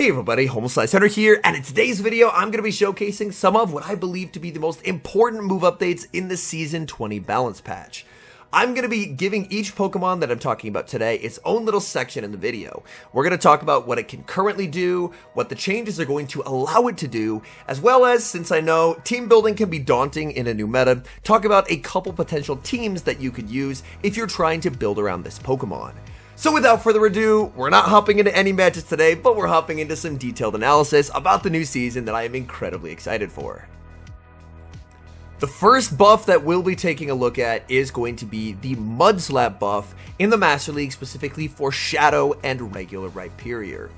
Hey everybody, HomeSliceHenry here, and in today's video, I'm going to be showcasing some of what I believe to be the most important move updates in the Season 20 balance patch. I'm going to be giving each Pokemon that I'm talking about today its own little section in the video. We're going to talk about what it can currently do, what the changes are going to allow it to do, as well as, since I know team building can be daunting in a new meta, talk about a couple potential teams that you could use if you're trying to build around this Pokemon. So without further ado, we're not hopping into any matches today, but we're hopping into some detailed analysis about the new season that I am incredibly excited for. The first buff that we'll be taking a look at is going to be the Mud Slap buff in the Master League, specifically for Shadow and regular Rhyperior.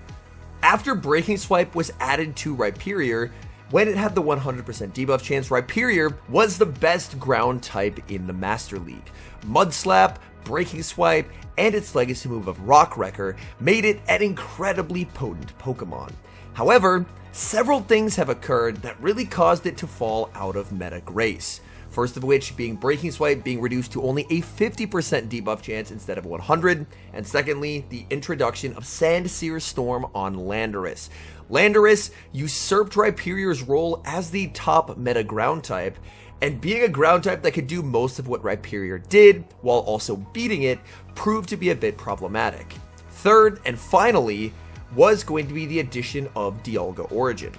After Breaking Swipe was added to Rhyperior, when it had the 100% debuff chance, Rhyperior was the best ground type in the Master League. Mud Slap, Breaking Swipe, and its legacy move of Rock Wrecker made it an incredibly potent Pokemon. However, several things have occurred that really caused it to fall out of meta grace. First of which being Breaking Swipe being reduced to only a 50% debuff chance instead of 100, and secondly, the introduction of Sandsear Storm on Landorus. Landorus usurped Rhyperior's role as the top meta ground type, and being a ground type that could do most of what Rhyperior did, while also beating it, proved to be a bit problematic. Third, and finally, was going to be the addition of Dialga Origin.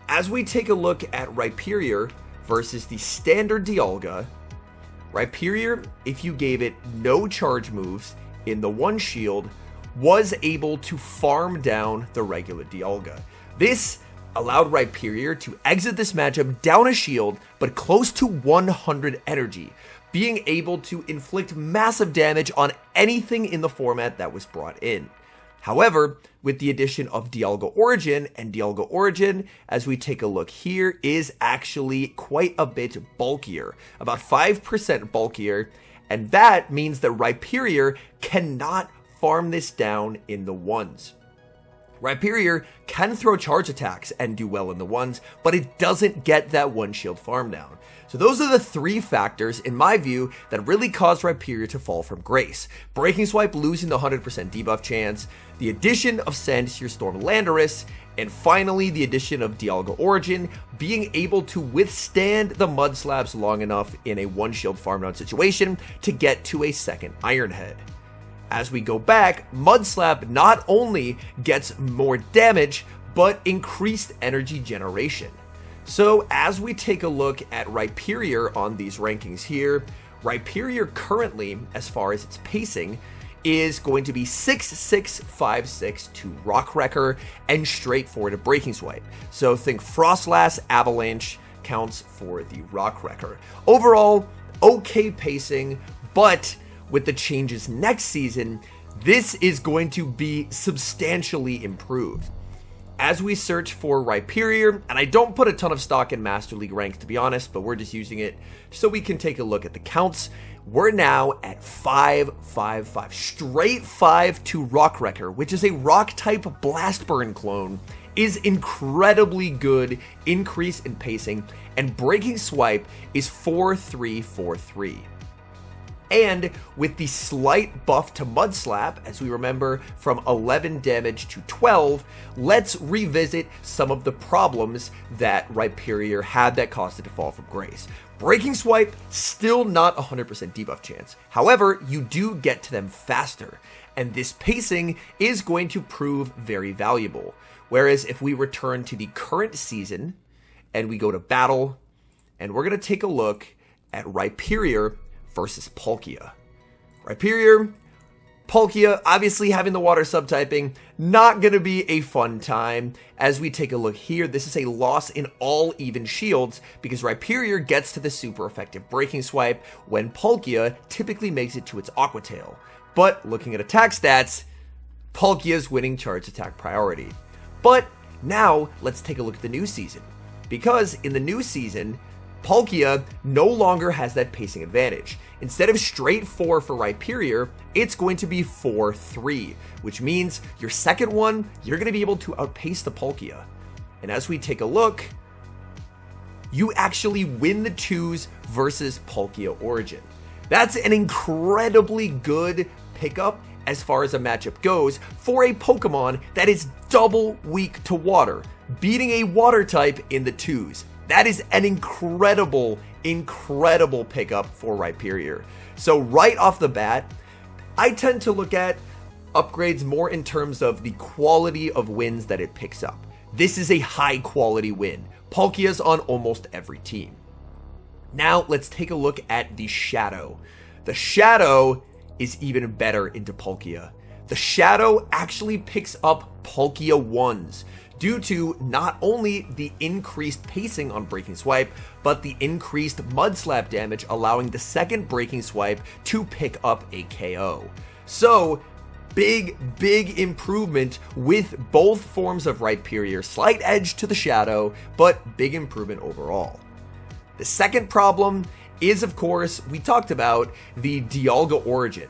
As we take a look at Rhyperior versus the standard Dialga, Rhyperior, if you gave it no charge moves in the one shield, was able to farm down the regular Dialga. This allowed Rhyperior to exit this matchup down a shield, but close to 100 energy, being able to inflict massive damage on anything in the format that was brought in. However, with the addition of Dialga Origin, and Dialga Origin, as we take a look here, is actually quite a bit bulkier, about 5% bulkier, and that means that Rhyperior cannot farm this down in the ones. Rhyperior can throw charge attacks and do well in the ones, but it doesn't get that one shield farm down. So those are the three factors, in my view, that really caused Rhyperior to fall from grace. Breaking Swipe losing the 100% debuff chance, the addition of Sandsear Storm Landorus, and finally the addition of Dialga Origin being able to withstand the Mud Slaps long enough in a one shield farm down situation to get to a second Iron Head. As we go back, Mud Slap not only gets more damage, but increased energy generation. So as we take a look at Rhyperior on these rankings here, Rhyperior currently, as far as its pacing, is going to be 6-6-5-6 to Rock Wrecker and straightforward to Breaking Swipe. So think Frostlass, Avalanche counts for the Rock Wrecker. Overall, okay pacing, but with the changes next season, this is going to be substantially improved. As we search for Rhyperior, and I don't put a ton of stock in Master League ranks to be honest, but we're just using it so we can take a look at the counts. We're now at 5-5-5, straight 5 to Rock Wrecker, which is a rock type Blast Burn clone, is incredibly good increase in pacing, and Breaking Swipe is 4-3-4-3. And with the slight buff to Mud Slap, as we remember, from 11 damage to 12, let's revisit some of the problems that Rhyperior had that caused it to fall from grace. Breaking Swipe, still not 100% debuff chance. However, you do get to them faster, and this pacing is going to prove very valuable. Whereas if we return to the current season, and we go to battle, and we're going to take a look at Rhyperior versus Palkia. Rhyperior, Palkia, obviously having the water subtyping, not going to be a fun time. As we take a look here, this is a loss in all even shields because Rhyperior gets to the super effective Breaking Swipe when Palkia typically makes it to its Aqua Tail. But looking at attack stats, Palkia's winning charge attack priority. But now let's take a look at the new season, because in the new season, Palkia no longer has that pacing advantage. Instead of straight 4 for Rhyperior, it's going to be 4-3, which means your second one, you're going to be able to outpace the Palkia. And as we take a look, you actually win the 2s versus Palkia Origin. That's an incredibly good pickup as far as a matchup goes for a Pokemon that is double weak to water, beating a water type in the 2s. That is an incredible pickup for Rhyperior. So right off the bat, I tend to look at upgrades more in terms of the quality of wins that it picks up. This is a high quality win. Palkia's on almost every team. Now let's take a look at the Shadow. The Shadow is even better into Palkia. The Shadow actually picks up Palkia 1s due to not only the increased pacing on Breaking Swipe, but the increased Mud Slap damage, allowing the second Breaking Swipe to pick up a KO. So, big improvement with both forms of Rhyperior. Slight edge to the Shadow, but big improvement overall. The second problem is, of course, we talked about the Dialga origin.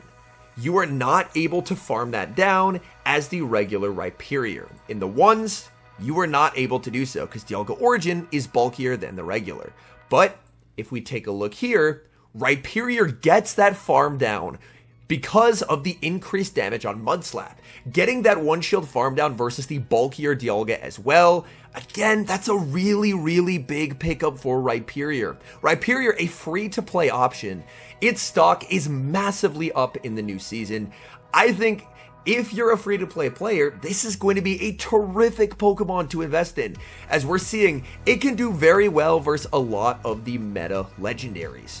You are not able to farm that down as the regular Rhyperior. In the 1s, you are not able to do so because Dialga origin is bulkier than the regular. But if we take a look here, Rhyperior gets that farm down because of the increased damage on Mud Slap. Getting that 1 shield farm down versus the bulkier Dialga as well, again, that's a really big pickup for Rhyperior. Rhyperior, a free-to-play option. Its stock is massively up in the new season. I think if you're a free-to-play player, this is going to be a terrific Pokemon to invest in. As we're seeing, it can do very well versus a lot of the meta legendaries.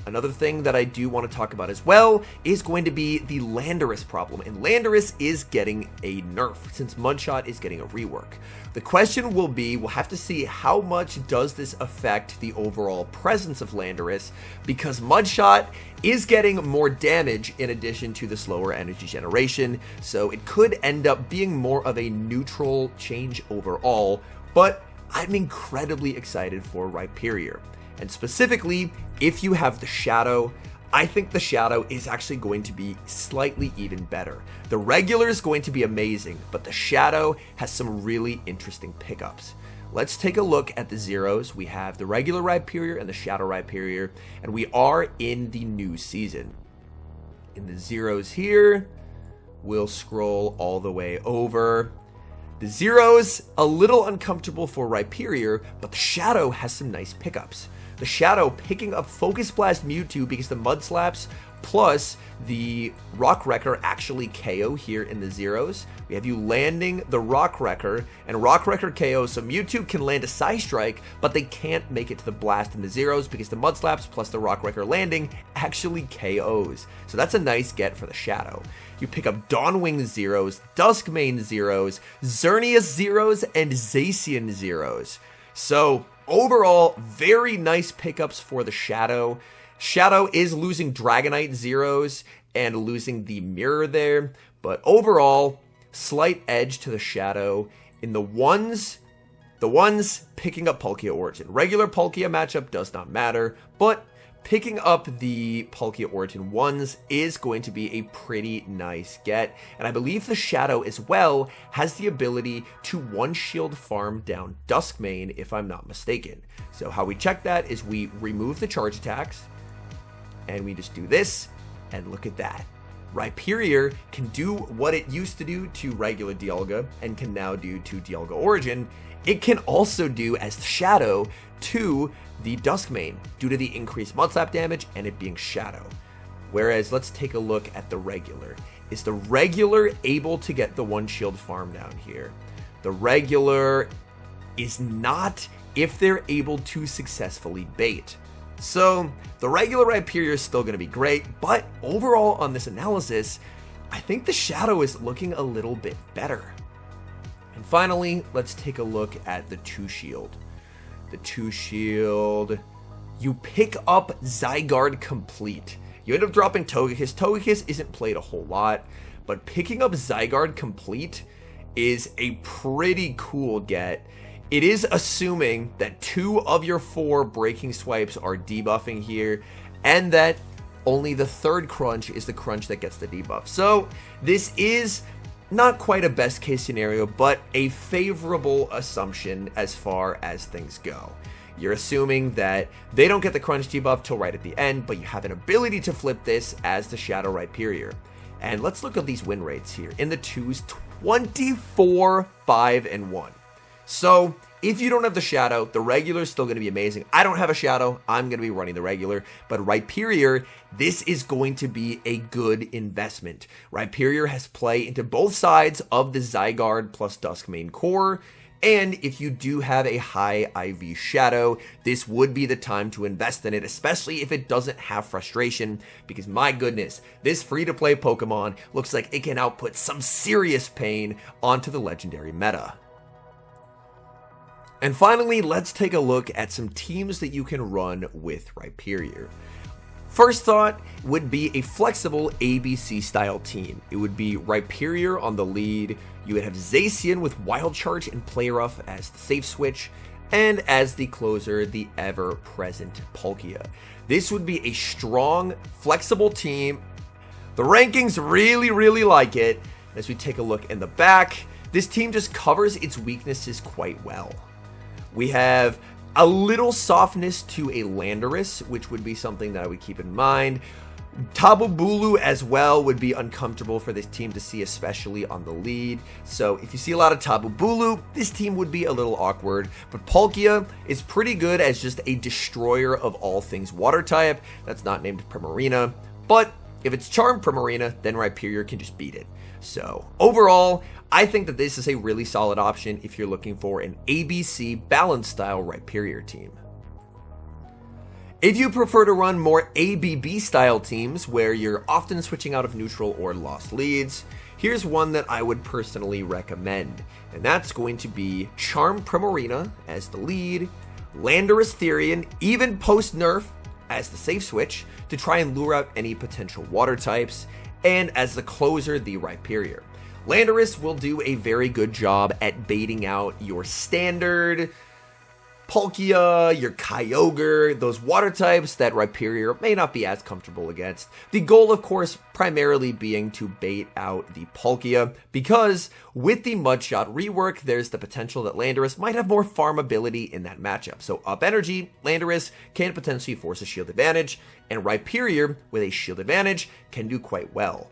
Another thing that I do want to talk about as well is going to be the Landorus problem, and Landorus is getting a nerf since Mudshot is getting a rework. The question will be, we'll have to see how much does this affect the overall presence of Landorus, because Mudshot is getting more damage in addition to the slower energy generation, so it could end up being more of a neutral change overall, but I'm incredibly excited for Rhyperior. And specifically, if you have the Shadow, I think the Shadow is actually going to be slightly even better. The regular is going to be amazing, but the Shadow has some really interesting pickups. Let's take a look at the zeros. We have the regular Rhyperior and the Shadow Rhyperior, and we are in the new season. In the zeros here, we'll scroll all the way over. The zeros, a little uncomfortable for Rhyperior, but the Shadow has some nice pickups. The Shadow picking up Focus Blast Mewtwo because the Mud Slaps plus the Rock Wrecker actually KO here in the zeros. We have you landing the Rock Wrecker, and Rock Wrecker KO, so Mewtwo can land a Psystrike, but they can't make it to the Blast in the zeros because the Mud Slaps plus the Rock Wrecker landing actually KOs. So that's a nice get for the Shadow. You pick up Dawnwing zeros, Duskmane zeros, Xerneas zeros, and Zacian zeros. So overall, very nice pickups for the Shadow. Shadow is losing Dragonite zeros and losing the Mirror there, but overall, slight edge to the Shadow. In the 1s, picking up Palkia Origin. Regular Palkia matchup does not matter, but picking up the Palkia Origin 1s is going to be a pretty nice get, and I believe the Shadow as well has the ability to 1-shield farm down Duskmane, if I'm not mistaken. So how we check that is we remove the charge attacks, and we just do this, and look at that. Rhyperior can do what it used to do to regular Dialga, and can now do to Dialga Origin. It can also do as the Shadow to the Duskmane due to the increased Mud Slap damage and it being Shadow. Whereas, let's take a look at the regular. Is the regular able to get the 1-shield farm down here? The regular is not if they're able to successfully bait. So the regular Rhyperior is still going to be great, but overall on this analysis, I think the Shadow is looking a little bit better. And finally, let's take a look at the 2-shield. The 2-shield, you pick up Zygarde Complete. You end up dropping Togekiss. Togekiss isn't played a whole lot, but picking up Zygarde Complete is a pretty cool get. It is assuming that 2 of your 4 Breaking Swipes are debuffing here, and that only the 3rd crunch is the crunch that gets the debuff. So this is not quite a best case scenario, but a favorable assumption as far as things go. You're assuming that they don't get the crunch debuff till right at the end, but you have an ability to flip this as the Shadow Rhyperior. And let's look at these win rates here. In the 2s, 24, 5, and 1. So if you don't have the Shadow, the regular is still going to be amazing. I don't have a Shadow. I'm going to be running the regular. But Rhyperior, this is going to be a good investment. Rhyperior has play into both sides of the Zygarde plus Duskmane core. And if you do have a high IV Shadow, this would be the time to invest in it, especially if it doesn't have Frustration, because my goodness, this free-to-play Pokemon looks like it can output some serious pain onto the legendary meta. And finally, let's take a look at some teams that you can run with Rhyperior. First thought would be a flexible ABC style team. It would be Rhyperior on the lead. You would have Zacian with Wild Charge and Play Rough as the safe switch, and as the closer, the ever-present Palkia. This would be a strong, flexible team. The rankings really like it. As we take a look in the back, this team just covers its weaknesses quite well. We have a little softness to a Landorus, which would be something that I would keep in mind. Tabubulu as well would be uncomfortable for this team to see, especially on the lead. So if you see a lot of Tabubulu, this team would be a little awkward. But Palkia is pretty good as just a destroyer of all things water type. That's not named Primarina. But if it's Charm Primarina, then Rhyperior can just beat it. So overall, I think that this is a really solid option if you're looking for an ABC balance style Rhyperior team. If you prefer to run more ABB style teams where you're often switching out of neutral or lost leads, here's one that I would personally recommend, and that's going to be Charm Primarina as the lead, Landorus Therian, even post nerf, as the safe switch to try and lure out any potential water types, and as the closer, the Rhyperior. Landorus will do a very good job at baiting out your standard Palkia, your Kyogre, those water types that Rhyperior may not be as comfortable against. The goal, of course, primarily being to bait out the Palkia, because with the Mudshot rework, there's the potential that Landorus might have more farm ability in that matchup. So up energy, Landorus can potentially force a shield advantage, and Rhyperior, with a shield advantage, can do quite well.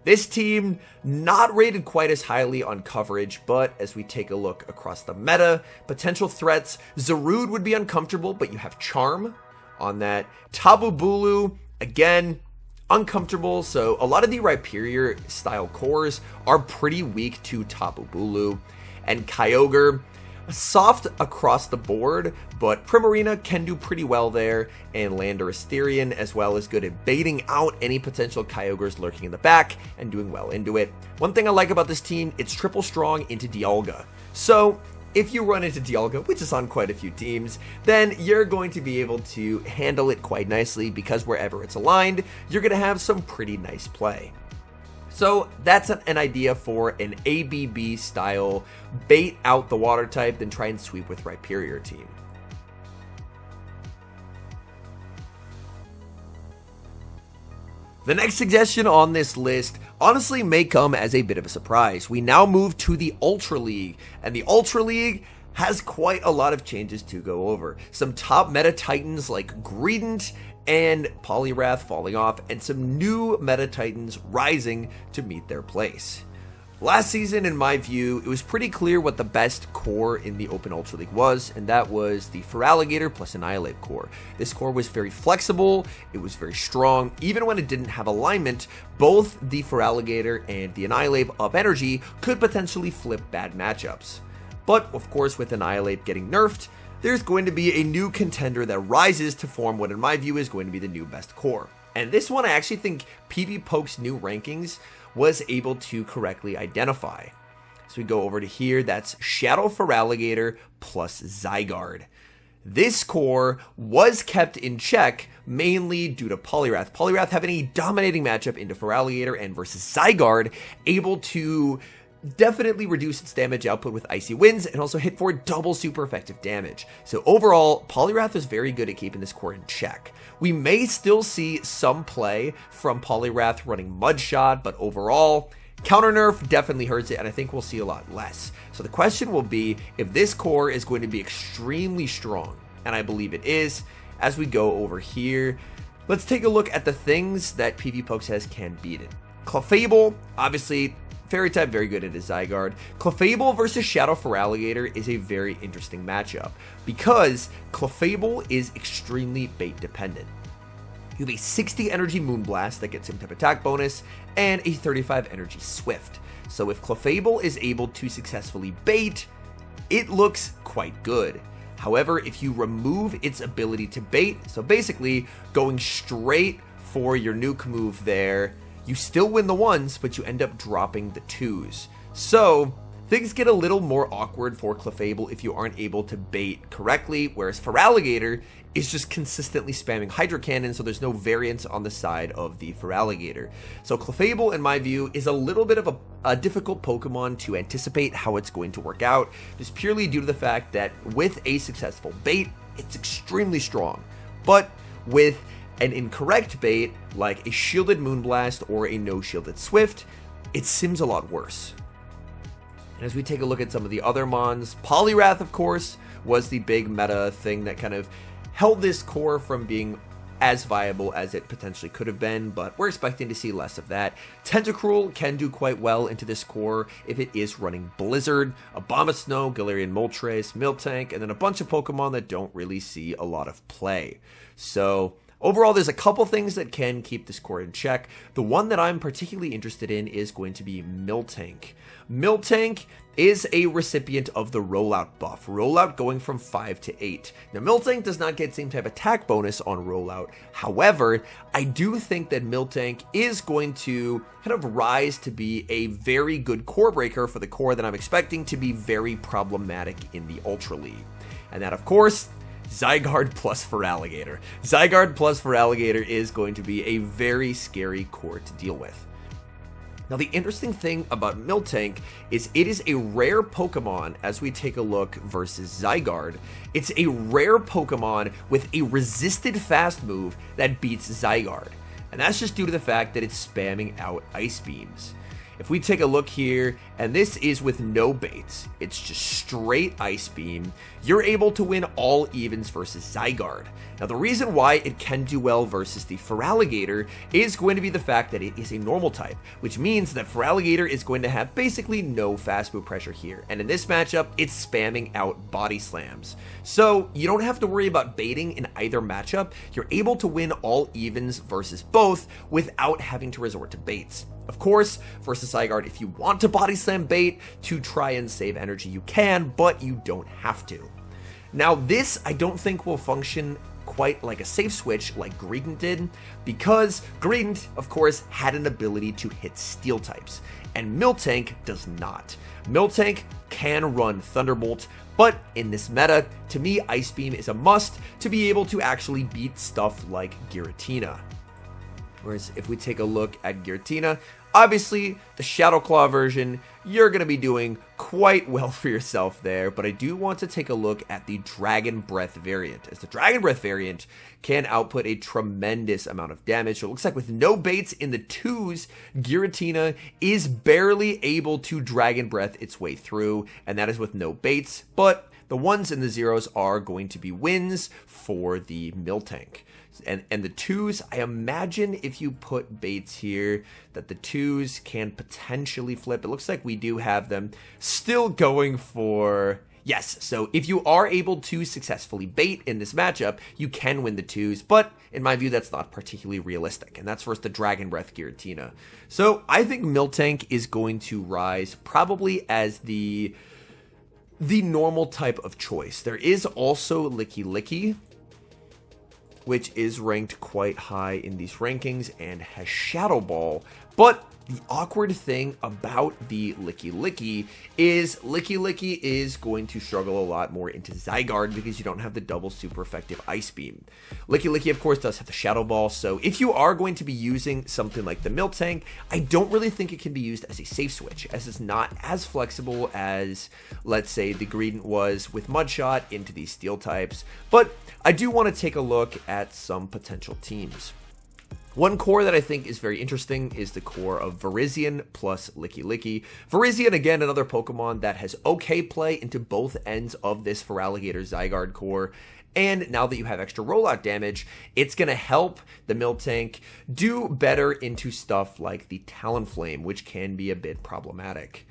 This team, not rated quite as highly on coverage, but as we take a look across the meta, potential threats, Zarude would be uncomfortable, but you have Charm on that. Tabubulu, again, uncomfortable, so a lot of the Rhyperior style cores are pretty weak to Tabubulu. And Kyogre, soft across the board, but Primarina can do pretty well there, and Landorus Therian as well is good at baiting out any potential Kyogres lurking in the back and doing well into it. One thing I like about this team, it's triple strong into Dialga. So if you run into Dialga, which is on quite a few teams, then you're going to be able to handle it quite nicely, because wherever it's aligned, you're going to have some pretty nice play. So that's an idea for an ABB style bait out the water type, then try and sweep with Rhyperior team. The next suggestion on this list honestly may come as a bit of a surprise. We now move to the Ultra League, and the Ultra League has quite a lot of changes to go over. Some top meta titans like Greedent and Poliwrath falling off, and some new meta titans rising to meet their place. Last season, in my view, it was pretty clear what the best core in the Open Ultra League was, and that was the Feraligatr plus Annihilate core. This core was very flexible, it was very strong. Even when it didn't have alignment, both the Feraligatr and the Annihilate up energy could potentially flip bad matchups. But, of course, with Annihilate getting nerfed, there's going to be a new contender that rises to form what in my view is going to be the new best core. And this one I actually think PvPoke's new rankings was able to correctly identify. So we go over to here, that's Shadow Feraligatr plus Zygarde. This core was kept in check mainly due to Poliwrath. Poliwrath having a dominating matchup into Feraligatr, and versus Zygarde able to definitely reduce its damage output with Icy Winds, and also hit for double super effective damage. So overall, Poliwrath is very good at keeping this core in check. We may still see some play from Poliwrath running Mudshot, but overall, counter nerf definitely hurts it, and I think we'll see a lot less. So the question will be if this core is going to be extremely strong, and I believe it is. As we go over here, let's take a look at the things that PvPoke says can beat it. Clefable, obviously, Fairy type, very good into Zygarde. Clefable versus Shadow Feraligatr is a very interesting matchup because Clefable is extremely bait dependent. You have a 60 energy Moonblast that gets some type attack bonus and a 35 energy Swift. So if Clefable is able to successfully bait, it looks quite good. However, if you remove its ability to bait, so basically going straight for your nuke move there, you still win the 1s, but you end up dropping the 2s. So things get a little more awkward for Clefable if you aren't able to bait correctly, whereas Feraligatr is just consistently spamming Hydro Cannon, so there's no variance on the side of the Feraligatr. So Clefable, in my view, is a little bit of a difficult Pokemon to anticipate how it's going to work out, just purely due to the fact that with a successful bait, it's extremely strong. But with an incorrect bait, like a shielded Moonblast or a no-shielded Swift, it seems a lot worse. And as we take a look at some of the other Mons, Poliwrath, of course, was the big meta thing that kind of held this core from being as viable as it potentially could have been, but we're expecting to see less of that. Tentacruel can do quite well into this core if it is running Blizzard, Abomasnow, Galarian Moltres, Miltank, and then a bunch of Pokemon that don't really see a lot of play. So overall, there's a couple things that can keep this core in check. The one that I'm particularly interested in is going to be Miltank. Miltank is a recipient of the rollout buff, rollout going from 5 to 8. Now, Miltank does not get same type attack bonus on rollout. However, I do think that Miltank is going to kind of rise to be a very good core breaker for the core that I'm expecting to be very problematic in the Ultra League. And that, of course, Zygarde plus Feraligatr. Zygarde plus Feraligatr is going to be a very scary core to deal with. Now, the interesting thing about Miltank is it is a rare Pokemon as we take a look versus Zygarde. It's a rare Pokemon with a resisted fast move that beats Zygarde. And that's just due to the fact that it's spamming out Ice Beams. If we take a look here, and this is with no baits, it's just straight Ice Beam, you're able to win all evens versus Zygarde. Now, the reason why it can do well versus the Feraligatr is going to be the fact that it is a normal type, which means that Feraligatr is going to have basically no fast move pressure here. And in this matchup, it's spamming out Body Slams. So you don't have to worry about baiting in either matchup. You're able to win all evens versus both without having to resort to baits. Of course, versus Zygarde, if you want to Body Slam bait to try and save energy, you can, but you don't have to. Now, this I don't think will function quite like a safe switch like Greedent did, because Greedent, of course, had an ability to hit steel types, and Miltank does not. Miltank can run Thunderbolt, but in this meta, to me, Ice Beam is a must to be able to actually beat stuff like Giratina. Whereas if we take a look at Giratina, obviously the Shadow Claw version, you're going to be doing quite well for yourself there, but I do want to take a look at the Dragon Breath variant, as the Dragon Breath variant can output a tremendous amount of damage. So it looks like with no baits in the 2s, Giratina is barely able to Dragon Breath its way through, and that is with no baits, but the 1s and the 0s are going to be wins for the Miltank. And the 2s, I imagine if you put baits here, that the 2s can potentially flip. It looks like we do have them still going for... Yes, so if you are able to successfully bait in this matchup, you can win the 2s, but in my view, that's not particularly realistic, and that's versus the Dragon Breath Giratina. So I think Miltank is going to rise probably as the normal type of choice. There is also Licky Licky, which is ranked quite high in these rankings and has Shadow Ball. But the awkward thing about the Licky Licky is going to struggle a lot more into Zygarde because you don't have the double super effective Ice Beam. Licky Licky, of course, does have the Shadow Ball, so if you are going to be using something like the Miltank, I don't really think it can be used as a safe switch, as it's not as flexible as, let's say, the Greedent was with Mudshot into these steel types. But I do want to take a look at some potential teams. One core that I think is very interesting is the core of Virizion plus Licky Licky. Virizion, again, another Pokemon that has okay play into both ends of this Feraligatr Zygarde core. And now that you have extra rollout damage, it's going to help the Miltank do better into stuff like the Talonflame, which can be a bit problematic.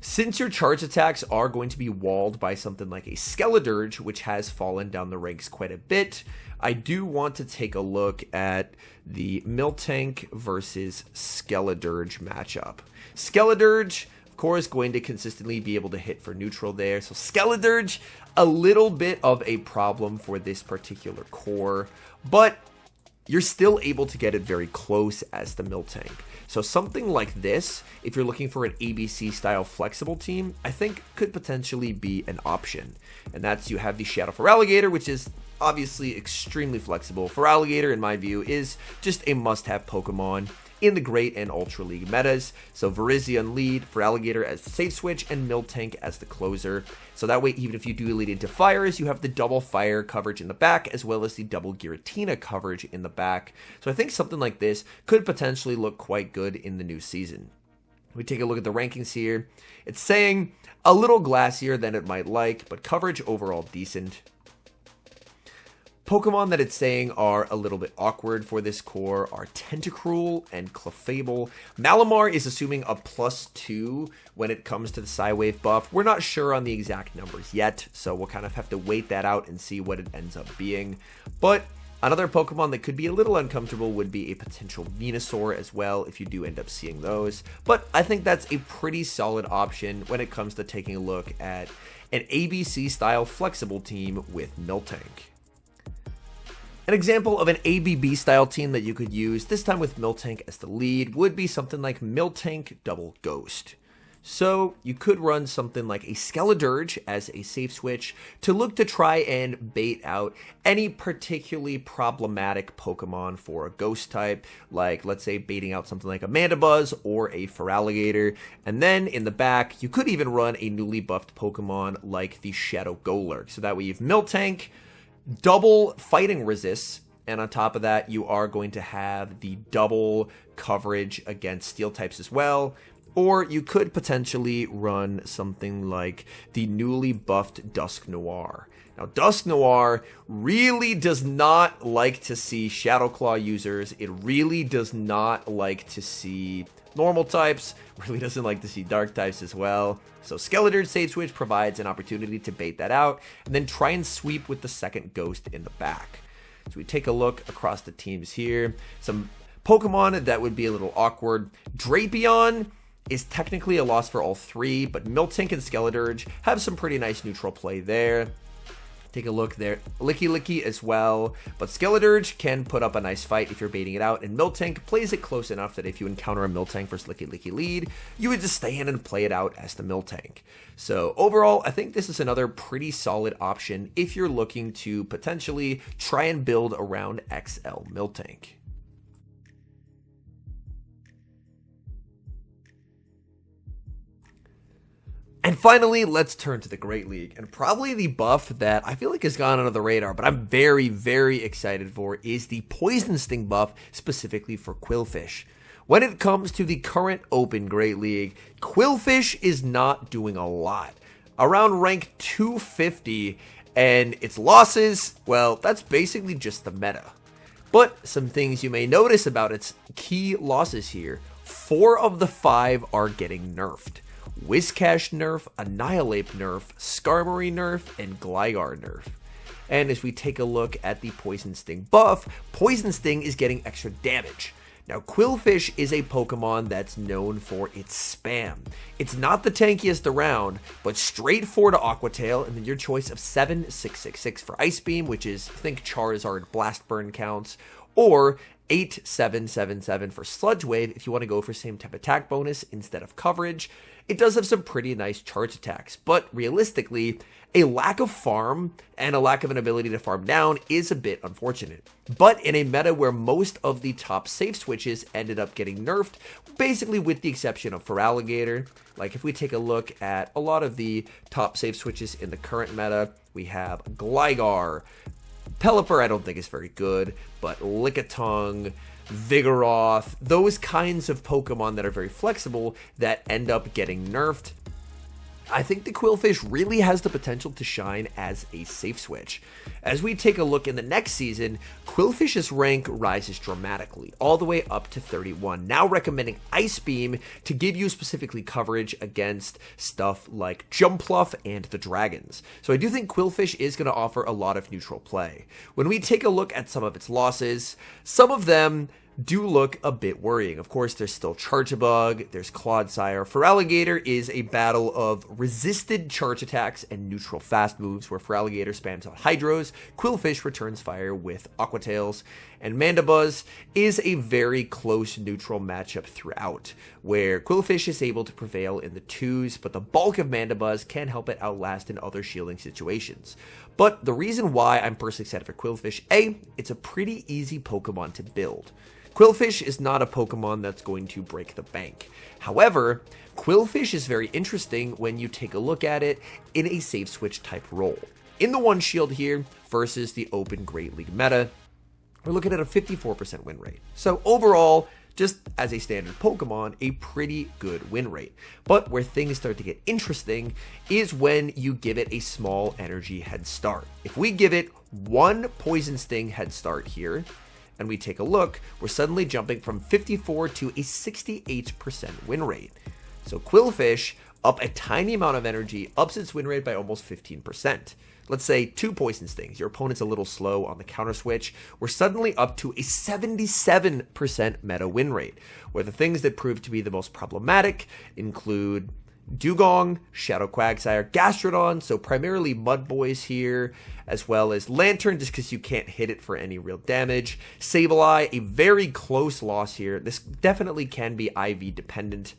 Since your charge attacks are going to be walled by something like a Skeledirge, which has fallen down the ranks quite a bit, I do want to take a look at the Miltank versus Skeledirge matchup. Skeledirge, of course, going to consistently be able to hit for neutral there. So Skeledirge, a little bit of a problem for this particular core, but you're still able to get it very close as the Miltank. So something like this, if you're looking for an ABC style flexible team, I think could potentially be an option. And that's, you have the Shadow Feraligatr, which is obviously extremely flexible. Feraligatr, in my view, is just a must-have Pokemon in the Great and Ultra League metas. So Virizion lead, Feraligatr as the safe switch, and Miltank as the closer. So that way, even if you do lead into fires, you have the double fire coverage in the back, as well as the double Giratina coverage in the back. So I think something like this could potentially look quite good in the new season. We take a look at the rankings here. It's saying a little glassier than it might like, but coverage overall decent. Pokemon that it's saying are a little bit awkward for this core are Tentacruel and Clefable. Malamar is assuming a +2 when it comes to the Psywave buff. We're not sure on the exact numbers yet, so we'll kind of have to wait that out and see what it ends up being. But another Pokemon that could be a little uncomfortable would be a potential Venusaur as well, if you do end up seeing those. But I think that's a pretty solid option when it comes to taking a look at an ABC style flexible team with Miltank. An example of an ABB style team that you could use, this time with Miltank as the lead, would be something like Miltank Double Ghost. So you could run something like a Skeledirge as a safe switch to look to try and bait out any particularly problematic Pokemon for a ghost type, like let's say baiting out something like a Mandibuzz or a Feraligatr. And then in the back, you could even run a newly buffed Pokemon like the Shadow Golurk. So that way you have Miltank, double fighting resists, and on top of that you are going to have the double coverage against steel types as well. Or you could potentially run something like the newly buffed Dusknoir. Now Dusknoir really does not like to see Shadow Claw users. It really does not like to see normal types, really doesn't like to see dark types as well. So Skeledirge Safe Switch provides an opportunity to bait that out, and then try and sweep with the second ghost in the back. So we take a look across the teams here. Some Pokemon that would be a little awkward. Drapion is technically a loss for all three, but Miltank and Skeledirge have some pretty nice neutral play there. Take a look there. Licky Licky as well, but Skeledirge can put up a nice fight if you're baiting it out, and Miltank plays it close enough that if you encounter a Miltank versus Licky Licky lead, you would just stay in and play it out as the Miltank. So overall, I think this is another pretty solid option if you're looking to potentially try and build around XL Miltank. And finally, let's turn to the Great League, and probably the buff that I feel like has gone under the radar, but I'm very, very excited for, is the Poison Sting buff, specifically for Qwilfish. When it comes to the current Open Great League, Qwilfish is not doing a lot. Around rank 250, and its losses, well, that's basically just the meta. But some things you may notice about its key losses here: 4 of the 5 are getting nerfed. Whiscash nerf, Annihilate nerf, Skarmory nerf, and Gligar nerf. And as we take a look at the Poison Sting buff, Poison Sting is getting extra damage. Now, Qwilfish is a Pokemon that's known for its spam. It's not the tankiest around, but straight 4 to Aqua Tail, and then your choice of 7-6-6-6 for Ice Beam, which is, think Charizard Blast Burn counts, or 8-7-7-7 for Sludge Wave if you want to go for same type attack bonus instead of coverage. It does have some pretty nice charge attacks, but realistically, a lack of farm and a lack of an ability to farm down is a bit unfortunate. But in a meta where most of the top safe switches ended up getting nerfed, basically with the exception of Feraligatr, like if we take a look at a lot of the top safe switches in the current meta, we have Gligar, Pelipper I don't think is very good, but Lickitung, Vigoroth, those kinds of Pokemon that are very flexible that end up getting nerfed. I think the Qwilfish really has the potential to shine as a safe switch. As we take a look in the next season, Qwilfish's rank rises dramatically, all the way up to 31, now recommending Ice Beam to give you specifically coverage against stuff like Jumpluff and the Dragons. So I do think Qwilfish is going to offer a lot of neutral play. When we take a look at some of its losses, some of them do look a bit worrying. Of course, there's still Charjabug, there's Clodsire. Feraligatr is a battle of resisted charge attacks and neutral fast moves, where Feraligatr spams out Hydros, Qwilfish returns fire with Aqua Tails, and Mandibuzz is a very close neutral matchup throughout, where Qwilfish is able to prevail in the twos, but the bulk of Mandibuzz can help it outlast in other shielding situations. But the reason why I'm personally excited for Qwilfish, A, it's a pretty easy Pokemon to build. Qwilfish is not a Pokemon that's going to break the bank. However, Qwilfish is very interesting when you take a look at it in a safe switch type role. In the one shield here versus the open Great League meta, we're looking at a 54% win rate. So overall, just as a standard Pokemon, a pretty good win rate. But where things start to get interesting is when you give it a small energy head start. If we give it one Poison Sting head start here, and we take a look, we're suddenly jumping from 54 to a 68% win rate. So Qwilfish, up a tiny amount of energy, ups its win rate by almost 15%. Let's say 2 Poison Stings, your opponent's a little slow on the counter switch, we're suddenly up to a 77% meta win rate, where the things that prove to be the most problematic include Dugong, Shadow Quagsire, Gastrodon, so primarily Mud Boys here, as well as Lantern, just because you can't hit it for any real damage. Sableye, a very close loss here. This definitely can be IV dependent.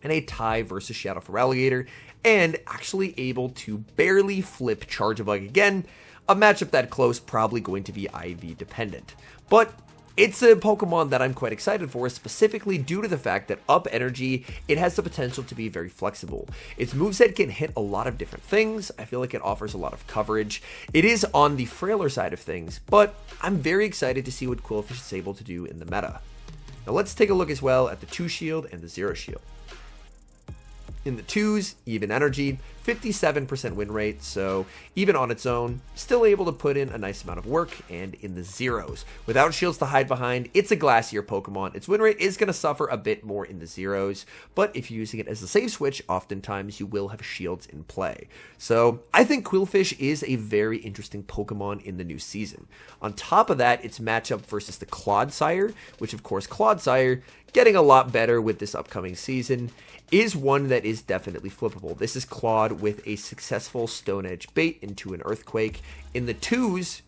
And a tie versus Shadow Feraligatr, and actually able to barely flip Charjabug again. A matchup that close, probably going to be IV dependent. But it's a Pokemon that I'm quite excited for, specifically due to the fact that up energy, it has the potential to be very flexible. Its moveset can hit a lot of different things. I feel like it offers a lot of coverage. It is on the frailer side of things, but I'm very excited to see what Qwilfish is able to do in the meta. Now let's take a look as well at the 2 shield and the 0 shield. In the 2s, even energy, 57% win rate, so even on its own, still able to put in a nice amount of work. And in the 0s, without shields to hide behind, it's a glassier Pokemon. Its win rate is going to suffer a bit more in the 0s, but if you're using it as a safe switch, oftentimes you will have shields in play. So I think Qwilfish is a very interesting Pokemon in the new season. On top of that, its matchup versus the Clodsire, which of course Clodsire, getting a lot better with this upcoming season, is one that is definitely flippable. This is Claude with a successful Stone Edge bait into an Earthquake. In the 2s,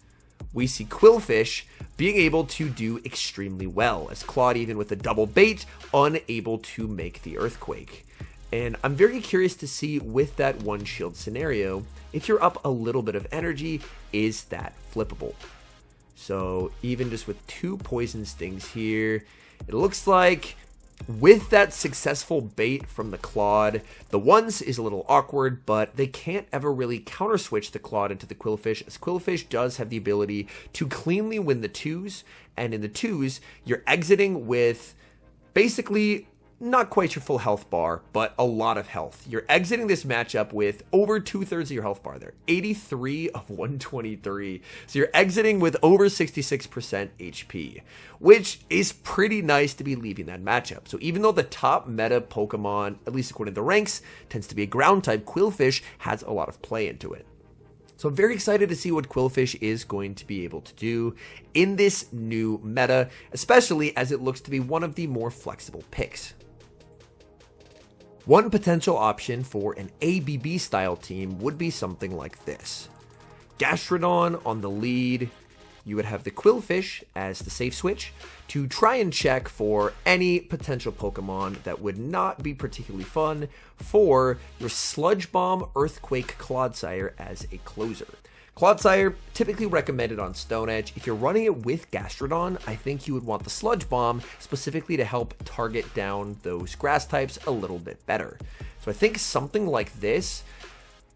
we see Qwilfish being able to do extremely well, as Claude, even with a double bait, unable to make the Earthquake. And I'm very curious to see, with that one shield scenario, if you're up a little bit of energy, is that flippable? So even just with 2 Poison Stings here, it looks like with that successful bait from the Claude, the 1s is a little awkward, but they can't ever really counter switch the Claude into the Qwilfish, as Qwilfish does have the ability to cleanly win the 2s, and in the 2s, you're exiting with basically not quite your full health bar, but a lot of health. You're exiting this matchup with over 2/3 of your health bar there, 83 of 123. So you're exiting with over 66% HP, which is pretty nice to be leaving that matchup. So even though the top meta Pokemon, at least according to the ranks, tends to be a ground type, Qwilfish has a lot of play into it. So I'm very excited to see what Qwilfish is going to be able to do in this new meta, especially as it looks to be one of the more flexible picks. One potential option for an ABB style team would be something like this. Gastrodon on the lead, you would have the Qwilfish as the safe switch to try and check for any potential Pokemon that would not be particularly fun for your Sludge Bomb Earthquake Clodsire as a closer. Clodsire, typically recommended on Stone Edge. If you're running it with Gastrodon, I think you would want the Sludge Bomb specifically to help target down those grass types a little bit better. So I think something like this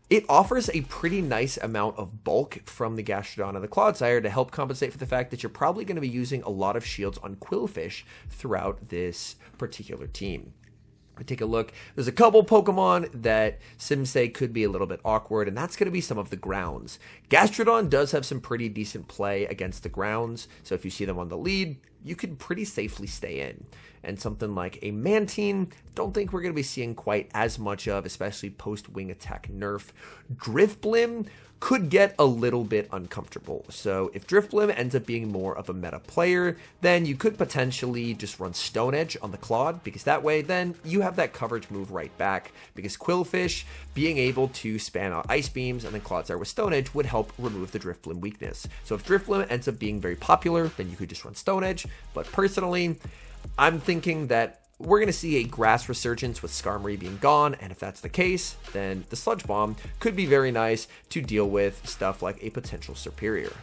It offers a pretty nice amount of bulk from the Gastrodon and the Clodsire to help compensate for the fact that you're probably going to be using a lot of shields on Qwilfish throughout this particular team. We take a look. There's a couple Pokemon that Sims say could be a little bit awkward, and that's going to be some of the grounds. Gastrodon does have some pretty decent play against the grounds, so if you see them on the lead, you could pretty safely stay in. And something like a Mantine, don't think we're going to be seeing quite as much of, especially post-wing attack nerf. Drifblim could get a little bit uncomfortable. So if Drifblim ends up being more of a meta player, then you could potentially just run Stone Edge on the Claude, because that way then you have that coverage move right back, because Qwilfish being able to spam out Ice Beams and then Clodsire with Stone Edge would help remove the Drifblim weakness. So if Drifblim ends up being very popular, then you could just run Stone Edge, but personally, I'm thinking that we're going to see a grass resurgence with Skarmory being gone, and if that's the case, then the Sludge Bomb could be very nice to deal with stuff like a potential Rhyperior.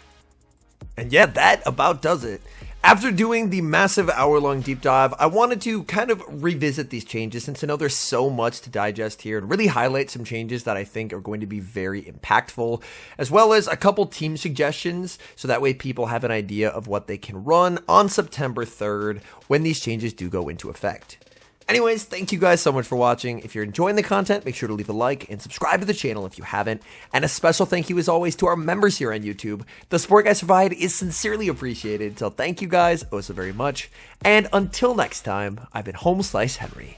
And yeah, that about does it. After doing the massive hour-long deep dive, I wanted to kind of revisit these changes since I know there's so much to digest here and really highlight some changes that I think are going to be very impactful, as well as a couple team suggestions so that way people have an idea of what they can run on September 3rd when these changes do go into effect. Anyways, thank you guys so much for watching. If you're enjoying the content, make sure to leave a like and subscribe to the channel if you haven't. And a special thank you as always to our members here on YouTube. The support you guys provide is sincerely appreciated, so thank you guys oh so very much. And until next time, I've been HomeSliceHenry.